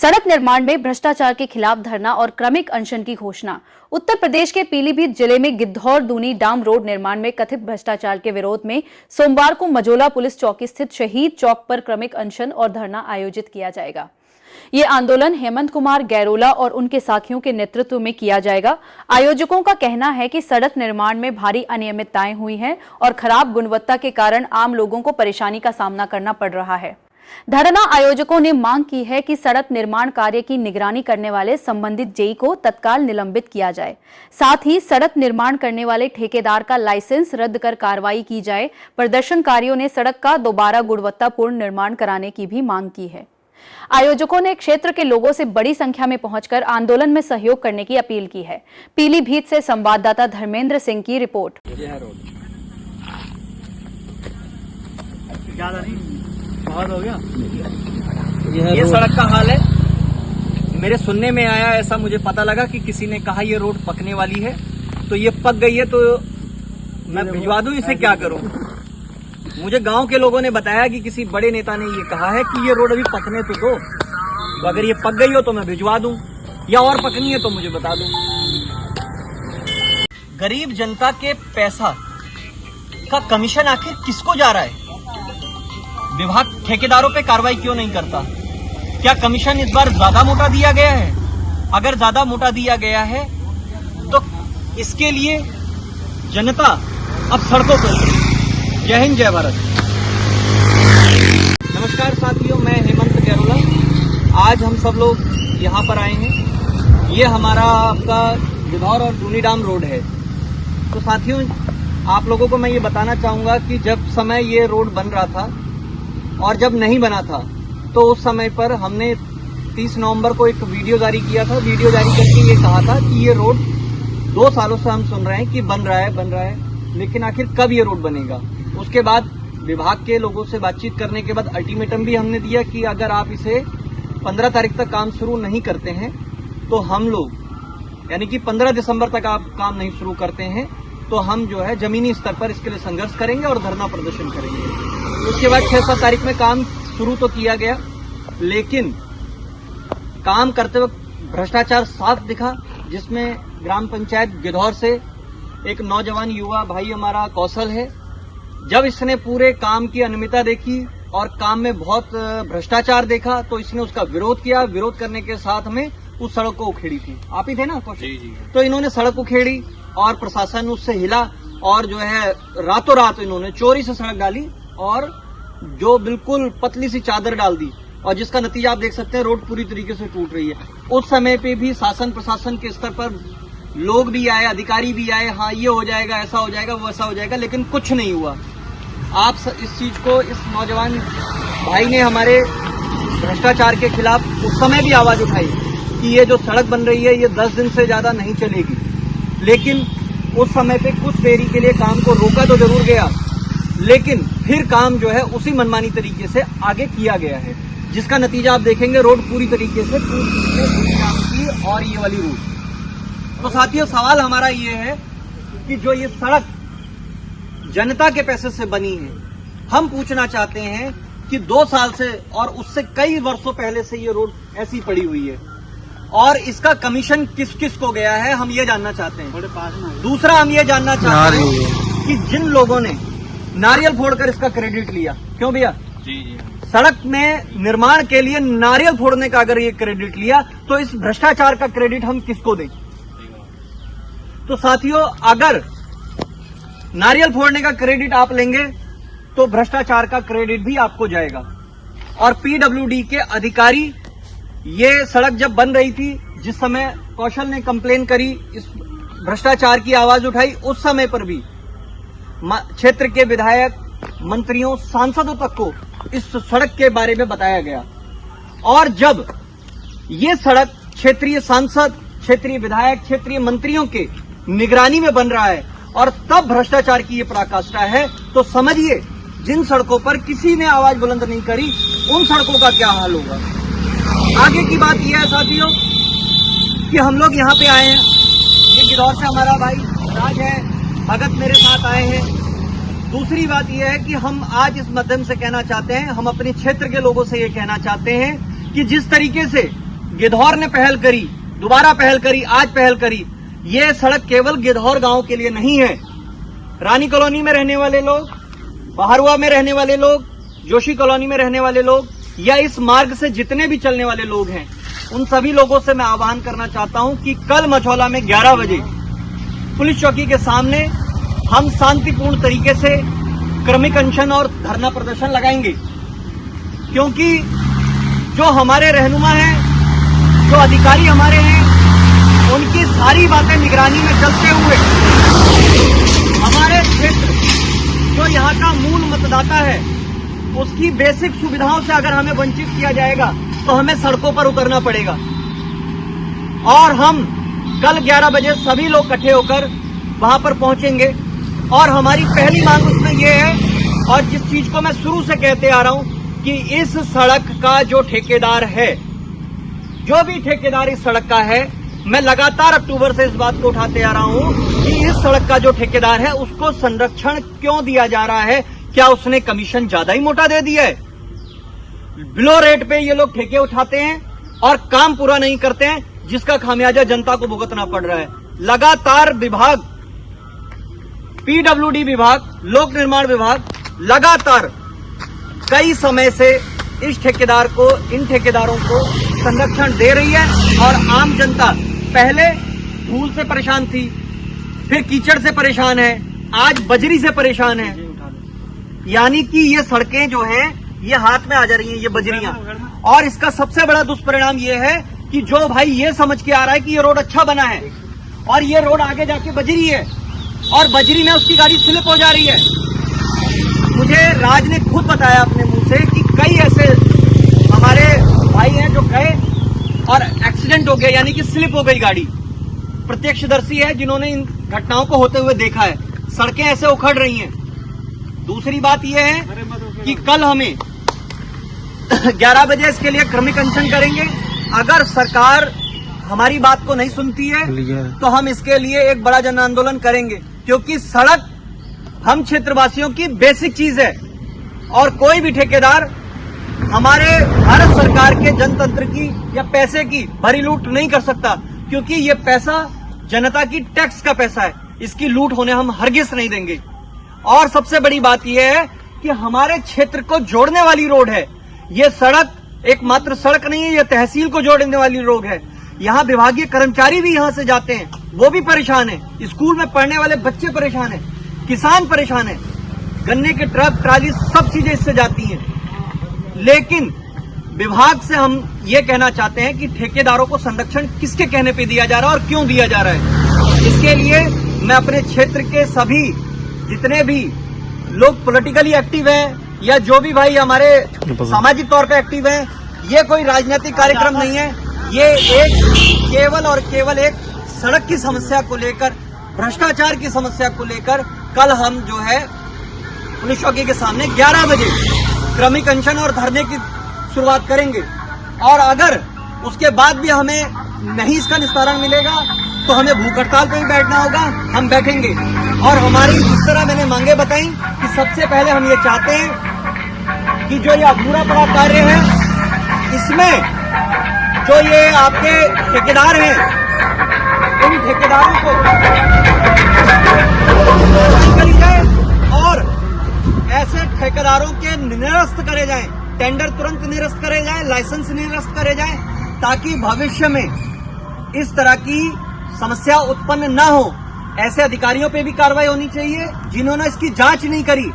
सड़क निर्माण में भ्रष्टाचार के खिलाफ धरना और क्रमिक अनशन की घोषणा। उत्तर प्रदेश के पीलीभीत जिले में गिद्धौर दूनी डाम रोड निर्माण में कथित भ्रष्टाचार के विरोध में सोमवार को मजोला पुलिस चौकी स्थित शहीद चौक पर क्रमिक अनशन और धरना आयोजित किया जाएगा। ये आंदोलन हेमंत कुमार गैरोला और उनके साथियों के नेतृत्व में किया जाएगा। आयोजकों का कहना है कि सड़क निर्माण में भारी अनियमितताएं हुई हैं और खराब गुणवत्ता के कारण आम लोगों को परेशानी का सामना करना पड़ रहा है। धरना आयोजकों ने मांग की है कि सड़क निर्माण कार्य की निगरानी करने वाले संबंधित जेई को तत्काल निलंबित किया जाए। साथ ही सड़क निर्माण करने वाले ठेकेदार का लाइसेंस रद्द कर कार्रवाई की जाए। प्रदर्शनकारियों ने सड़क का दोबारा गुणवत्तापूर्ण निर्माण कराने की भी मांग की है। आयोजकों ने क्षेत्र के लोगों से बड़ी संख्या में पहुंचकर आंदोलन में सहयोग करने की अपील की है। पीलीभीत से संवाददाता धर्मेंद्र सिंह की रिपोर्ट। बहुत हो गया। ये सड़क का हाल है। मेरे सुनने में आया, ऐसा मुझे पता लगा कि किसी ने कहा ये रोड पकने वाली है, तो ये पक गई है तो मैं भिजवा दूं, इसे क्या करूं। मुझे गांव के लोगों ने बताया कि किसी बड़े नेता ने ये कहा है कि ये रोड अभी पकने तो दो, तो अगर ये पक गई हो तो मैं भिजवा दूं, या और पकनी है तो मुझे बता दूं। गरीब जनता के पैसा का कमीशन आखिर किसको जा रहा है? विभाग ठेकेदारों पे कार्रवाई क्यों नहीं करता? क्या कमीशन इस बार ज्यादा मोटा दिया गया है? अगर ज्यादा मोटा दिया गया है तो इसके लिए जनता अब सड़कों पर। जय हिंद, जय भारत। नमस्कार साथियों, मैं हेमंत गैरोला। आज हम सब लोग यहाँ पर आए हैं। ये हमारा आपका गिद्धौर और दूनी डाम रोड है। तो साथियों, आप लोगों को मैं ये बताना चाहूंगा कि जब समय ये रोड बन रहा था और जब नहीं बना था, तो उस समय पर हमने 30 नवंबर को एक वीडियो जारी किया था। वीडियो जारी करके ये कहा था कि ये रोड 2 सालों से हम सुन रहे हैं कि बन रहा है, लेकिन आखिर कब ये रोड बनेगा। उसके बाद विभाग के लोगों से बातचीत करने के बाद अल्टीमेटम भी हमने दिया कि अगर आप इसे 15 तारीख तक काम शुरू नहीं करते हैं तो हम लोग, यानी कि 15 दिसंबर तक आप काम नहीं शुरू करते हैं तो हम जो है जमीनी स्तर पर इसके लिए संघर्ष करेंगे और धरना प्रदर्शन करेंगे। उसके बाद 6-7 तारीख में काम शुरू तो किया गया, लेकिन काम करते वक्त भ्रष्टाचार साफ दिखा, जिसमें ग्राम पंचायत गिद्धौर से एक नौजवान युवा भाई हमारा कौशल है। जब इसने पूरे काम की अनियमितता देखी और काम में बहुत भ्रष्टाचार देखा तो इसने उसका विरोध किया। विरोध करने के साथ में उस सड़क को उखेड़ी थी। आप ही थे ना कौशल? जी। तो इन्होंने सड़क उखेड़ी और प्रशासन उससे हिला और जो है रातों रात इन्होंने चोरी से सड़क डाली और जो बिल्कुल पतली सी चादर डाल दी, और जिसका नतीजा आप देख सकते हैं, रोड पूरी तरीके से टूट रही है। उस समय पे भी शासन प्रशासन के स्तर पर लोग भी आए, अधिकारी भी आए, हाँ ये हो जाएगा, ऐसा हो जाएगा, वो ऐसा हो जाएगा, लेकिन कुछ नहीं हुआ। आप इस चीज को, इस नौजवान भाई ने हमारे भ्रष्टाचार के खिलाफ उस समय भी आवाज उठाई कि ये जो सड़क बन रही है ये 10 दिन से ज्यादा नहीं चलेगी, लेकिन उस समय पे कुछ देरी के लिए काम को रोका तो जरूर गया, लेकिन फिर काम जो है उसी मनमानी तरीके से आगे किया गया है, जिसका नतीजा आप देखेंगे रोड पूरी तरीके से की और ये वाली रूट। तो साथियों, सवाल हमारा ये है कि जो ये सड़क जनता के पैसे से बनी है, हम पूछना चाहते हैं कि 2 साल से और उससे कई वर्षों पहले से ये रोड ऐसी पड़ी हुई है और इसका कमीशन किस किस को गया है, हम ये जानना चाहते हैं। दूसरा, हम ये जानना चाहते हैं कि जिन लोगों ने नारियल फोड़कर इसका क्रेडिट लिया, क्यों भैया? जी। सड़क में निर्माण के लिए नारियल फोड़ने का अगर ये क्रेडिट लिया तो इस भ्रष्टाचार का क्रेडिट हम किसको दें? तो साथियों, अगर नारियल फोड़ने का क्रेडिट आप लेंगे तो भ्रष्टाचार का क्रेडिट भी आपको जाएगा। और पीडब्ल्यूडी के अधिकारी, ये सड़क जब बन रही थी, जिस समय कौशल ने कंप्लेन करी, इस भ्रष्टाचार की आवाज उठाई, उस समय पर भी क्षेत्र के विधायक, मंत्रियों, सांसदों तक को इस सड़क के बारे में बताया गया। और जब ये सड़क क्षेत्रीय सांसद, क्षेत्रीय विधायक, क्षेत्रीय मंत्रियों के निगरानी में बन रहा है और तब भ्रष्टाचार की ये पराकाष्ठा है, तो समझिए जिन सड़कों पर किसी ने आवाज बुलंद नहीं करी, उन सड़कों का क्या हाल होगा। आगे की बात यह है साथियों कि हम लोग यहाँ पे आए हैं, ये गिद्धौर से हमारा भाई राज है, भगत मेरे साथ आए हैं। दूसरी बात यह है कि हम आज इस माध्यम से कहना चाहते हैं, हम अपने क्षेत्र के लोगों से ये कहना चाहते हैं कि जिस तरीके से गिद्धौर ने पहल करी, दोबारा पहल करी, आज पहल करी। ये सड़क केवल गिद्धौर गांव के लिए नहीं है। रानी कॉलोनी में रहने वाले लोग, बहारुआ में रहने वाले लोग, जोशी कॉलोनी में रहने वाले लोग या इस मार्ग से जितने भी चलने वाले लोग हैं, उन सभी लोगों से मैं आह्वान करना चाहता हूं कि कल मझौला में 11 बजे पुलिस चौकी के सामने हम शांतिपूर्ण तरीके से क्रमिक अनशन और धरना प्रदर्शन लगाएंगे, क्योंकि जो हमारे रहनुमा हैं, जो अधिकारी हमारे हैं, उनकी सारी बातें निगरानी में चलते हुए हमारे क्षेत्र जो यहाँ का मूल मतदाता है उसकी बेसिक सुविधाओं से अगर हमें वंचित किया जाएगा तो हमें सड़कों पर उतरना पड़ेगा। और हम कल 11 बजे सभी लोग इकट्ठे होकर वहां पर पहुंचेंगे और हमारी पहली मांग उसमें ये है, और जिस चीज को मैं शुरू से कहते आ रहा हूं कि इस सड़क का जो ठेकेदार है, जो भी ठेकेदार इस सड़क का है, मैं लगातार अक्टूबर से इस बात को उठाते आ रहा हूं कि इस सड़क का जो ठेकेदार है उसको संरक्षण क्यों दिया जा रहा है? क्या उसने कमीशन ज्यादा ही मोटा दे दिया है? बिलो रेट पे ये लोग ठेके उठाते हैं और काम पूरा नहीं करते हैं, जिसका खामियाजा जनता को भुगतना पड़ रहा है। लगातार विभाग, पीडब्ल्यूडी विभाग, लोक निर्माण विभाग लगातार कई समय से इस ठेकेदार को, इन ठेकेदारों को संरक्षण दे रही है और आम जनता पहले धूल से परेशान थी, फिर कीचड़ से परेशान है, आज बजरी से परेशान है। यानी कि ये सड़कें जो हैं ये हाथ में आ जा रही हैं, ये बजरियां। और इसका सबसे बड़ा दुष्परिणाम ये है कि जो भाई ये समझ के आ रहा है कि ये रोड अच्छा बना है और ये रोड आगे जाके बजरी है और बजरी में उसकी गाड़ी स्लिप हो जा रही है। मुझे राज ने खुद बताया अपने मुंह से कि कई ऐसे हमारे भाई हैं जो गए और एक्सीडेंट हो गया, यानी कि स्लिप हो गई गाड़ी। प्रत्यक्षदर्शी है जिन्होंने इन घटनाओं को होते हुए देखा है। सड़कें ऐसे उखड़ रही हैं। दूसरी बात यह है कि कल हमें 11 बजे इसके लिए क्रमिक अनशन करेंगे। अगर सरकार हमारी बात को नहीं सुनती है तो हम इसके लिए एक बड़ा जन आंदोलन करेंगे, क्योंकि सड़क हम क्षेत्रवासियों की बेसिक चीज है और कोई भी ठेकेदार हमारे भारत सरकार के जनतंत्र की या पैसे की भरी लूट नहीं कर सकता, क्योंकि ये पैसा जनता की टैक्स का पैसा है। इसकी लूट होने हम हरगिज नहीं देंगे। और सबसे बड़ी बात यह है कि हमारे क्षेत्र को जोड़ने वाली रोड है ये सड़क। एकमात्र सड़क नहीं है, यह तहसील को जोड़ने वाली रोड है। यहाँ विभागीय कर्मचारी भी यहाँ से जाते हैं, वो भी परेशान है। स्कूल में पढ़ने वाले बच्चे परेशान हैं, किसान परेशान है, गन्ने के ट्रक ट्राली सब चीजें इससे जाती हैं। लेकिन विभाग से हम ये कहना चाहते हैं कि ठेकेदारों को संरक्षण किसके कहने पे दिया जा रहा है और क्यों दिया जा रहा है। इसके लिए मैं अपने क्षेत्र के सभी जितने भी लोग पॉलिटिकली एक्टिव हैं या जो भी भाई हमारे सामाजिक तौर पे एक्टिव हैं, ये कोई राजनीतिक कार्यक्रम नहीं है। ये एक केवल और केवल एक सड़क की समस्या को लेकर, भ्रष्टाचार की समस्या को लेकर कल हम जो है पुलिस चौकी के सामने 11 बजे क्रमिक अनशन और धरने की शुरुआत करेंगे। और अगर उसके बाद भी हमें नहीं इसका निस्तारण मिलेगा तो हमें भूख हड़ताल पे भी बैठना होगा, हम बैठेंगे। और हमारी जिस तरह मैंने मांगे बताई कि सबसे पहले हम ये चाहते हैं कि जो ये अधूरा पड़ा कार्य है, इसमें जो ये आपके ठेकेदार हैं, इन ठेकेदारों को करी जाए और ऐसे ठेकेदारों के निरस्त करे जाएं, टेंडर तुरंत निरस्त करे जाएं, लाइसेंस निरस्त करे जाएं, ताकि भविष्य में इस तरह की समस्या उत्पन्न न हो। ऐसे अधिकारियों पे भी कार्रवाई होनी चाहिए जिन्होंने इसकी जांच नहीं करी।